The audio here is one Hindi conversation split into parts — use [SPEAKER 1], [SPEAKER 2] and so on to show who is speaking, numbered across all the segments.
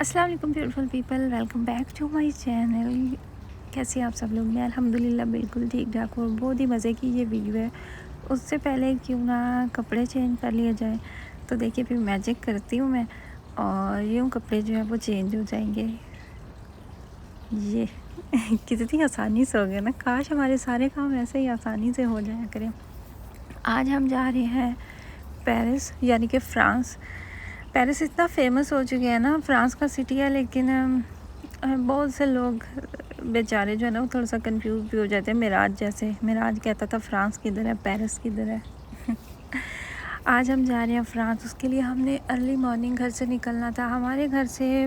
[SPEAKER 1] अस्सलाम वालेकुम beautiful people, welcome back to my channel. कैसे हैं आप सब लोग? मैं अल्हम्दुलिल्लाह बिल्कुल ठीक ठाक हूँ। बहुत ही मज़े की ये वीडियो है। उससे पहले क्यों ना कपड़े चेंज कर लिए जाए। तो देखिए फिर मैजिक करती हूँ मैं और यूँ कपड़े जो है वो चेंज हो जाएंगे। ये कितनी आसानी से हो गया ना। काश हमारे सारे काम ऐसे ही आसानी से हो जाया करें। आज हम जा रहे हैं पेरिस, यानी कि फ़्रांस। पेरिस इतना फेमस हो चुके हैं ना, फ्रांस का सिटी है, लेकिन बहुत से लोग बेचारे जो है ना वो थोड़ा सा कंफ्यूज भी हो जाते हैं। मेराज जैसे, मेराज कहता था फ्रांस किधर है, पेरिस किधर है। आज हम जा रहे हैं फ्रांस। उसके लिए हमने अर्ली मॉर्निंग घर से निकलना था। हमारे घर से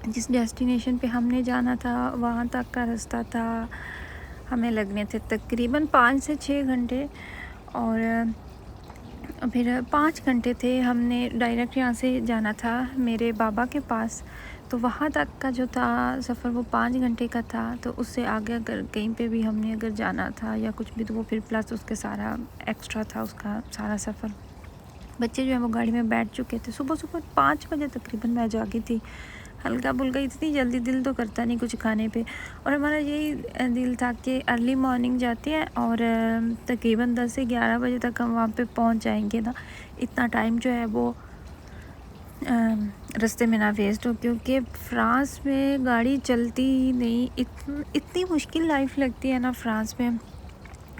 [SPEAKER 1] जिस डेस्टिनेशन पे हमने जाना था वहाँ तक का रास्ता था, हमें लगने थे तकरीबन 5 से 6 घंटे। और फिर 5 घंटे थे। हमने डायरेक्ट यहाँ से जाना था मेरे बाबा के पास, तो वहाँ तक का जो था सफ़र वो 5 घंटे का था। तो उससे आगे अगर कहीं पे भी हमने अगर जाना था या कुछ भी, तो वो फिर प्लस उसके सारा एक्स्ट्रा था उसका सारा सफ़र। बच्चे जो है वो गाड़ी में बैठ चुके थे। सुबह सुबह 5 बजे तकरीबन मैं जागी थी। हल्का फुल्का, इतनी जल्दी दिल तो करता नहीं कुछ खाने पे। और हमारा यही दिल था कि अर्ली मॉर्निंग जाते हैं और तकरीबन 10 से 11 बजे तक हम वहाँ पे पहुँच जाएंगे ना। इतना टाइम जो है वो रास्ते में ना वेस्ट हो, क्योंकि फ्रांस में गाड़ी चलती ही नहीं। इतनी मुश्किल लाइफ लगती है ना फ्रांस में।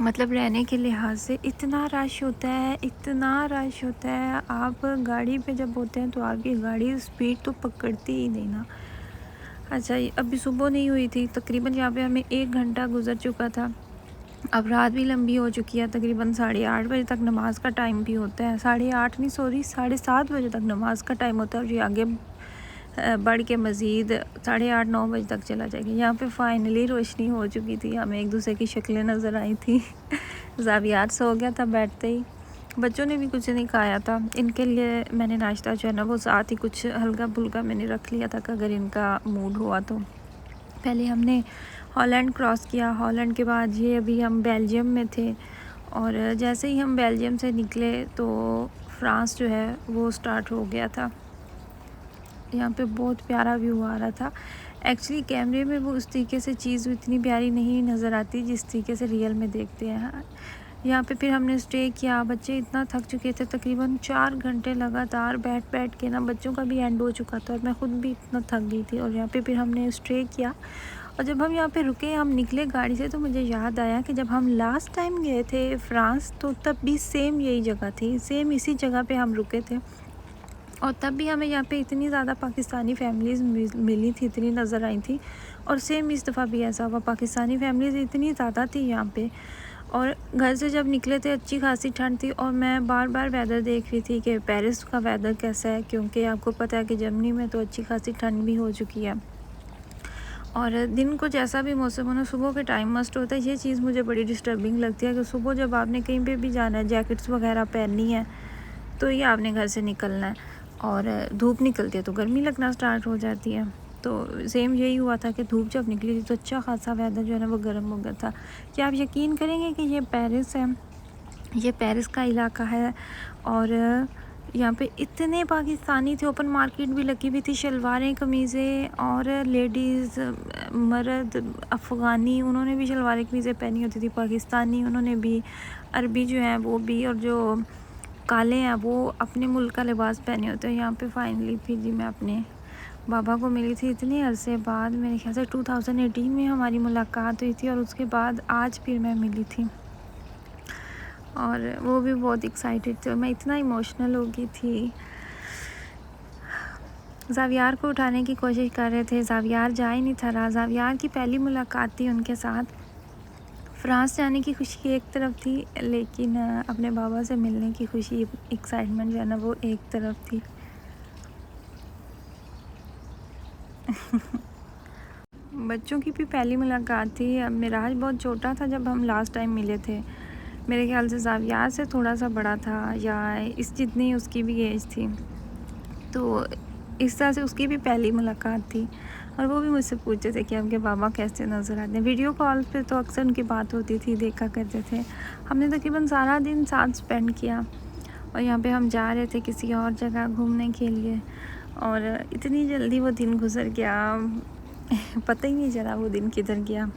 [SPEAKER 1] मतलब रहने के लिहाज से इतना रश होता है, इतना रश होता है। आप गाड़ी पे जब होते हैं तो आपकी गाड़ी स्पीड तो पकड़ती ही नहीं ना। अच्छा, अभी सुबह नहीं हुई थी, तकरीबन यहाँ पे हमें 1 घंटा गुजर चुका था। अब रात भी लंबी हो चुकी है, तकरीबन 8:30 बजे तक नमाज का टाइम भी होता है। 8:30 नहीं, सॉरी 7:30 बजे तक नमाज का टाइम होता है। और ये आगे बढ़ के मज़ीद 8:30-9 बजे तक चला जाएगा। यहाँ पे फाइनली रोशनी हो चुकी थी, हमें एक दूसरे की शक्लें नज़र आई थी। ज़ावियार सो गया था बैठते ही। बच्चों ने भी कुछ नहीं खाया था। इनके लिए मैंने नाश्ता जो है ना वो साथ ही कुछ हल्का फुल्का मैंने रख लिया था कि अगर इनका मूड हुआ तो। पहले हमने हॉलैंड क्रॉस किया। हॉलैंड के बाद ये अभी हम बेल्जियम में थे। और जैसे ही हम बेल्जियम से निकले तो फ्रांस जो है वो स्टार्ट हो गया था। यहाँ पे बहुत प्यारा व्यू आ रहा था। एक्चुअली कैमरे में वो उस तरीके से चीज़ इतनी प्यारी नहीं नज़र आती जिस तरीके से रियल में देखते हैं। यहाँ पे फिर हमने स्टे किया। बच्चे इतना थक चुके थे, तकरीबन 4 घंटे लगातार बैठ बैठ के ना, बच्चों का भी एंड हो चुका था और मैं ख़ुद भी इतना थक गई थी। और यहाँ पे फिर हमने स्टे किया। और जब हम यहाँ पे रुके, हम निकले गाड़ी से, तो मुझे याद आया कि जब हम लास्ट टाइम गए थे फ्रांस तो तब भी सेम यही जगह थी, सेम इसी जगह पे हम रुके थे। और तब भी हमें यहाँ पे इतनी ज़्यादा पाकिस्तानी फैमिलीज़ मिली थी, इतनी नज़र आई थी। और सेम इस दफ़ा भी ऐसा हुआ, पाकिस्तानी फैमिलीज़ इतनी ज़्यादा थी यहाँ पे। और घर से जब निकले थे अच्छी खासी ठंड थी। और मैं बार बार वेदर देख रही थी कि पेरिस का वेदर कैसा है, क्योंकि आपको पता है कि जर्मनी में तो अच्छी खासी ठंड भी हो चुकी है। और दिन को जैसा भी मौसम हो ना, सुबह के टाइम मस्ट होता है। ये चीज़ मुझे बड़ी डिस्टर्बिंग लगती है कि सुबह जब आपने कहीं पे भी जाना है, जैकेट्स वगैरह पहननी है, तो ये आपने घर से निकलना है और धूप निकलती है तो गर्मी लगना स्टार्ट हो जाती है। तो सेम यही हुआ था कि धूप जब निकली थी तो अच्छा खासा वेदर जो है ना वो गर्म हो गया था। क्या आप यकीन करेंगे कि ये पेरिस है, ये पेरिस का इलाका है। और यहाँ पे इतने पाकिस्तानी थे। ओपन मार्केट भी लगी हुई थी, शलवारें कमीज़ें, और लेडीज़, मर्द अफ़गानी, उन्होंने भी शलवारें कमीज़ें पहनी होती थी। पाकिस्तानी उन्होंने भी, अरबी जो है वो भी, और जो काले हैं वो अपने मुल्क का लिबास पहने होते हैं। यहाँ पे फाइनली फिर जी मैं अपने बाबा को मिली थी इतने अरसे बाद। मेरे ख्याल से 2018 में हमारी मुलाकात हुई थी और उसके बाद आज फिर मैं मिली थी। और वो भी बहुत एक्साइटेड थे और मैं इतना इमोशनल हो गई थी। ज़ावियार को उठाने की कोशिश कर रहे थे, ज़ावियार जा ही नहीं था रहा। ज़ावियार की पहली मुलाकात थी उनके साथ। फ्रांस जाने की खुशी एक तरफ थी, लेकिन अपने बाबा से मिलने की खुशी, एक्साइटमेंट जो है ना वो एक तरफ थी। बच्चों की भी पहली मुलाकात थी। अब मिराज बहुत छोटा था जब हम लास्ट टाइम मिले थे। मेरे ख्याल से ज़ावियार से थोड़ा सा बड़ा था, या इस जितनी उसकी भी एज थी। तो इस तरह से उसकी भी पहली मुलाकात थी। और वो भी मुझसे पूछते थे कि आपके बाबा कैसे नज़र आते हैं। वीडियो कॉल पे तो अक्सर उनकी बात होती थी, देखा करते थे। हमने तकरीबन सारा दिन साथ स्पेंड किया। और यहाँ पे हम जा रहे थे किसी और जगह घूमने के लिए। और इतनी जल्दी वो दिन गुज़र गया, पता ही नहीं चला वो दिन किधर गया।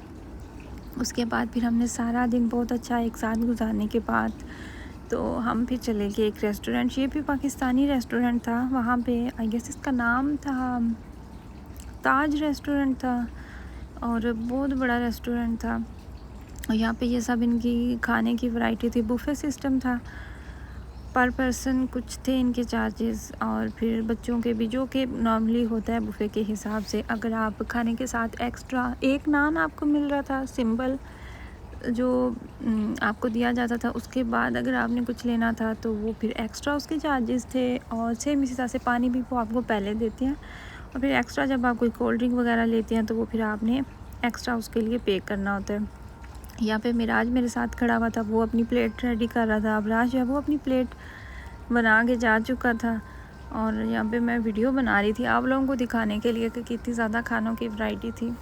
[SPEAKER 1] उसके बाद फिर हमने सारा दिन बहुत अच्छा एक साथ गुजारने के बाद तो हम फिर चले गए एक रेस्टोरेंट, ये भी पाकिस्तानी रेस्टोरेंट था। वहाँ पे आई गेस इसका नाम था ताज रेस्टोरेंट था, और बहुत बड़ा रेस्टोरेंट था। और यहाँ पे ये सब इनकी खाने की वैरायटी थी, बुफे सिस्टम था, पर पर्सन कुछ थे इनके चार्जेस, और फिर बच्चों के भी जो कि नॉर्मली होता है बुफे के हिसाब से। अगर आप खाने के साथ एक्स्ट्रा एक नान आपको मिल रहा था सिंपल जो आपको दिया जाता था, उसके बाद अगर आपने कुछ लेना था तो वो फिर एक्स्ट्रा उसके चार्जेस थे। और सेम इसी तरह से पानी भी वो आपको पहले देते हैं, और फिर एक्स्ट्रा जब आप कोई कोल्ड ड्रिंक वगैरह लेते हैं तो वो फिर आपने एक्स्ट्रा उसके लिए पे करना होता है। यहाँ पे मिराज मेरे साथ खड़ा हुआ था, वो अपनी प्लेट रेडी कर रहा था। अबराज जो है वो अपनी प्लेट बना के जा चुका था, और यहाँ पे मैं वीडियो बना रही थी आप लोगों को दिखाने के लिए कि कितनी ज़्यादा खानों की वैरायटी थी।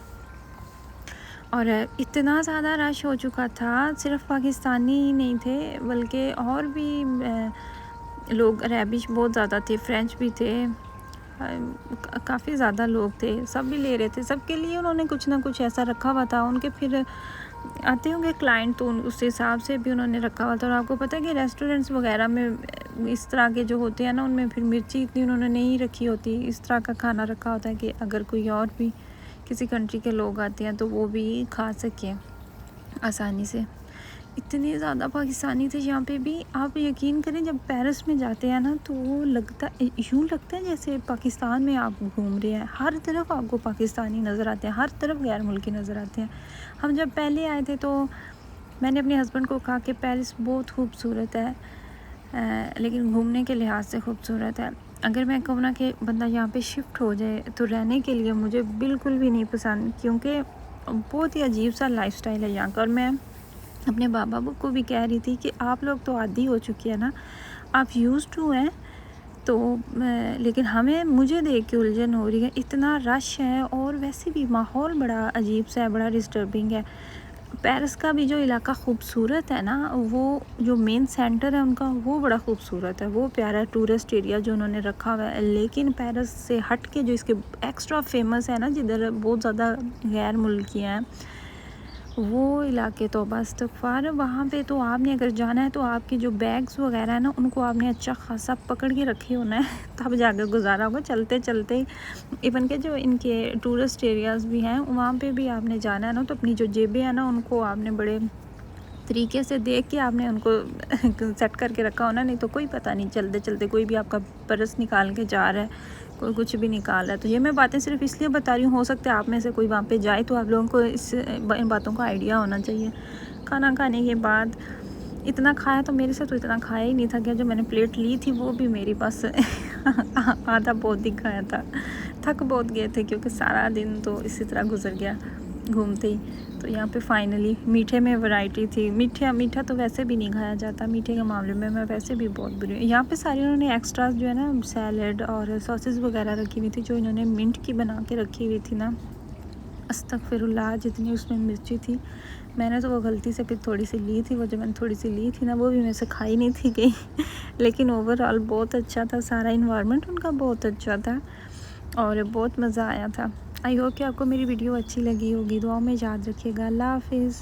[SPEAKER 1] और इतना ज़्यादा रश हो चुका था, सिर्फ पाकिस्तानी ही नहीं थे बल्कि और भी लोग, अरबिश बहुत ज़्यादा थे, फ्रेंच भी थे, काफ़ी ज़्यादा लोग थे, सब भी ले रहे थे। सबके लिए उन्होंने कुछ ना कुछ ऐसा रखा हुआ था। उनके फिर आते होंगे क्लाइंट, तो उस हिसाब से भी उन्होंने रखा हुआ था। और आपको पता है कि रेस्टोरेंट्स वगैरह में इस तरह के जो होते हैं ना, उनमें फिर मिर्ची इतनी उन्होंने नहीं रखी होती। इस तरह का खाना रखा होता है कि अगर कोई और भी किसी कंट्री के लोग आते हैं तो वो भी खा सकें आसानी से। इतने ज़्यादा पाकिस्तानी थे यहाँ पे भी। आप यकीन करें जब पेरिस में जाते हैं ना तो वो यूँ लगता है जैसे पाकिस्तान में आप घूम रहे हैं। हर तरफ आपको पाकिस्तानी नज़र आते हैं, हर तरफ गैर मुल्की नज़र आते हैं। हम जब पहले आए थे तो मैंने अपने हस्बैंड को कहा कि पेरिस बहुत खूबसूरत है, लेकिन घूमने के लिहाज से खूबसूरत है। अगर मैं कहूँ ना कि बंदा यहाँ पे शिफ्ट हो जाए तो रहने के लिए मुझे बिल्कुल भी नहीं पसंद, क्योंकि बहुत ही अजीब सा लाइफस्टाइल है यहाँ का। और मैं अपने बाबा को भी कह रही थी कि आप लोग तो आदी हो चुकी है ना, आप यूज़ टू हैं तो लेकिन मुझे देख के उलझन हो रही है। इतना रश है और वैसे भी माहौल बड़ा अजीब सा है, बड़ा डिस्टर्बिंग है। पेरिस का भी जो इलाका खूबसूरत है ना, वो जो मेन सेंटर है उनका वो बड़ा खूबसूरत है, वो प्यारा टूरिस्ट एरिया जो उन्होंने रखा हुआ है। लेकिन पेरिस से हट के जो इसके एक्स्ट्रा फेमस है ना, जिधर बहुत ज़्यादा गैर मुल्कियाँ हैं, वो इलाके तो बस इस्तग़फ़ार, वहाँ पे तो आपने अगर जाना है तो आपके जो बैग्स वगैरह है ना, उनको आपने अच्छा खासा पकड़ के रखे होना है, तब जाकर गुजारा होगा। चलते चलते इवन के जो इनके टूरिस्ट एरियाज़ भी हैं वहाँ पे भी आपने जाना है ना, तो अपनी जो जेबें हैं ना उनको आपने बड़े तरीके से देख के आपने उनको सेट करके रखा होना, नहीं तो कोई पता नहीं चलते चलते कोई भी आपका पर्स निकाल के जा रहा है, कोई कुछ भी निकाल रहा है। तो ये मैं बातें सिर्फ इसलिए बता रही हूँ, हो सकता है आप में से कोई वहाँ पे जाए तो आप लोगों को इन बातों का आइडिया होना चाहिए। खाना खाने के बाद इतना खाया तो मेरे से तो इतना खाया ही नहीं था, क्या जो मैंने प्लेट ली थी वो भी मेरी पास आधा बहुत ही खाया था। थक बहुत गए थे क्योंकि सारा दिन तो इसी तरह गुजर गया घूमते ही। तो यहाँ पे फाइनली मीठे में वैरायटी थी। मीठा तो वैसे भी नहीं खाया जाता, मीठे के मामले में मैं वैसे भी बहुत बुरी हूँ। यहाँ पे सारी उन्होंने एक्स्ट्रास जो है ना, सैलड और सॉसेस वगैरह रखी हुई थी, जो इन्होंने मिंट की बना के रखी हुई थी ना, अस्तगफिरुल्लाह, जितनी उसमें मिर्ची थी। मैंने तो वो गलती से फिर थोड़ी सी ली थी, वो जो मैंने थोड़ी सी ली थी ना वो भी मेरे से खाई नहीं थी गई लेकिन ओवरऑल बहुत अच्छा था, सारा इन्वायरमेंट उनका बहुत अच्छा था और बहुत मज़ा आया था। आई होप कि आपको मेरी वीडियो अच्छी लगी होगी। दुआ में याद रखिएगा। अल्लाह हाफिज़।